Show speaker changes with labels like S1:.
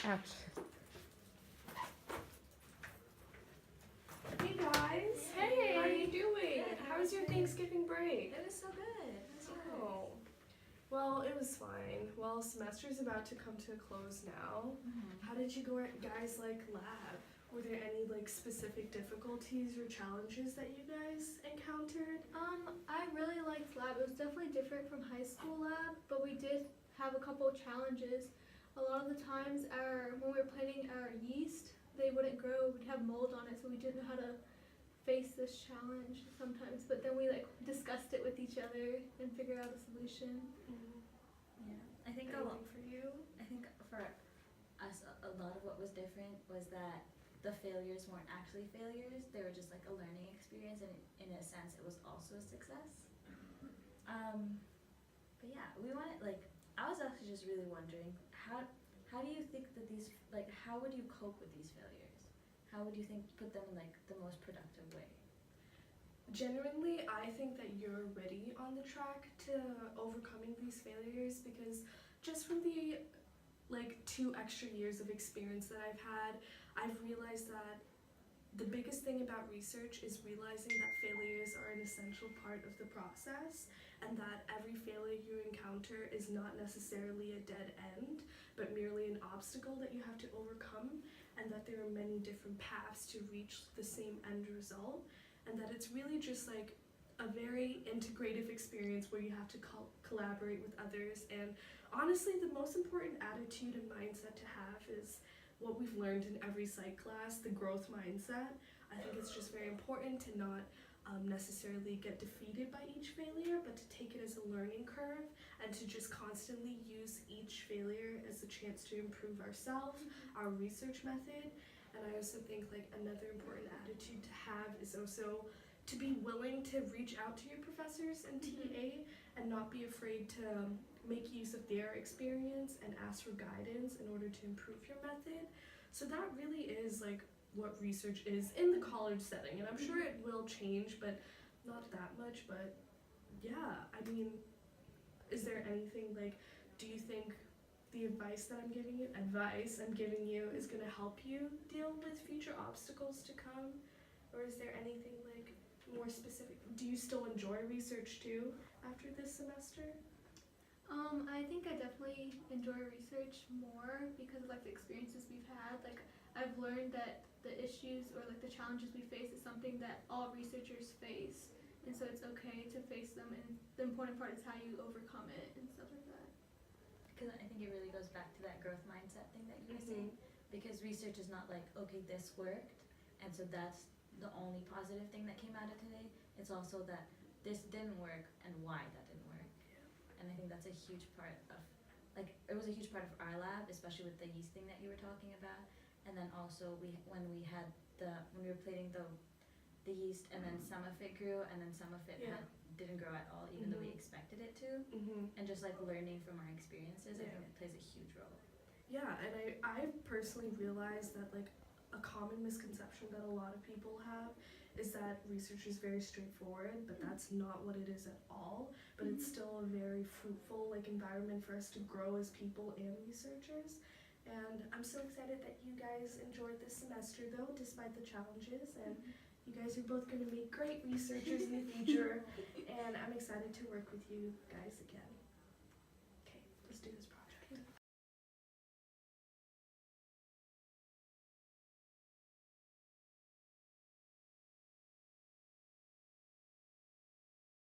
S1: Action.
S2: Hey guys!
S3: Hey!
S2: How are you doing?
S3: Good,
S2: How was your Thanksgiving break?
S3: It was so good. How's yours?
S2: Oh. Well, it was fine. Well, semester's about to come to a close now. How did you guys like lab? Were there any specific difficulties or challenges that you guys encountered?
S4: I really liked lab. It was definitely different from high school lab, but we did have a couple of challenges. A lot of the times when we were planting our yeast, they wouldn't grow. We'd have mold on it, so we didn't know how to face this challenge sometimes. But then we discussed it with each other and figured out a solution.
S3: Yeah, I think
S2: Anything for you?
S3: I think for us, a lot of what was different was that the failures weren't actually failures. They were just like a learning experience, and in a sense, it was also a success. But yeah, we wanted I was actually just really wondering how do you think that how would you cope with these failures? How would you put them in the most productive way?
S2: Genuinely, I think that you're ready on the track to overcoming these failures, because just from the 2 extra years of experience that I've had, I've realized that the biggest thing about research is realizing that failures are an essential part of the process, and that every failure you encounter is not necessarily a dead end, but merely an obstacle that you have to overcome, and that there are many different paths to reach the same end result, and that it's really just a very integrative experience where you have to collaborate with others. And honestly, the most important attitude and mindset to have is what we've learned in every psych class, the growth mindset. I think it's just very important to not necessarily get defeated by each failure, but to take it as a learning curve, and to just constantly use each failure as a chance to improve ourselves, our research method. And I also think another important attitude to have is also to be willing to reach out to your professors and TA, and not be afraid to make use of their experience and ask for guidance in order to improve your method. So that really is what research is in the college setting, and I'm sure it will change, but not that much. But yeah, I mean, is there anything do you think the advice I'm giving you is going to help you deal with future obstacles to come? Or is there anything more specific? Do you still enjoy research too after this semester?
S4: I think I definitely enjoy research more because of the experiences we've had. I've learned that the issues or the challenges we face is something that all researchers face, and so it's okay to face them, and the important part is how you overcome it and stuff like that.
S3: Because I think it really goes back to that growth mindset thing that you were saying, because research is not okay, this worked, and so that's the only positive thing that came out of today. It's also that this didn't work and why that didn't work. And I think that's a huge part of, it was a huge part of our lab, especially with the yeast thing that you were talking about. And then also when we were plating the yeast, and then some of it grew, and then some of it didn't grow at all, even though we expected it to. And just learning from our experiences, I think it plays a huge role.
S2: Yeah, and I personally realized that a common misconception that a lot of people have is that research is very straightforward, but that's not what it is at all. But it's still a very fruitful environment for us to grow as people and researchers. And I'm so excited that you guys enjoyed this semester though, despite the challenges, and you guys are both going to make great researchers in the future, and I'm excited to work with you guys again.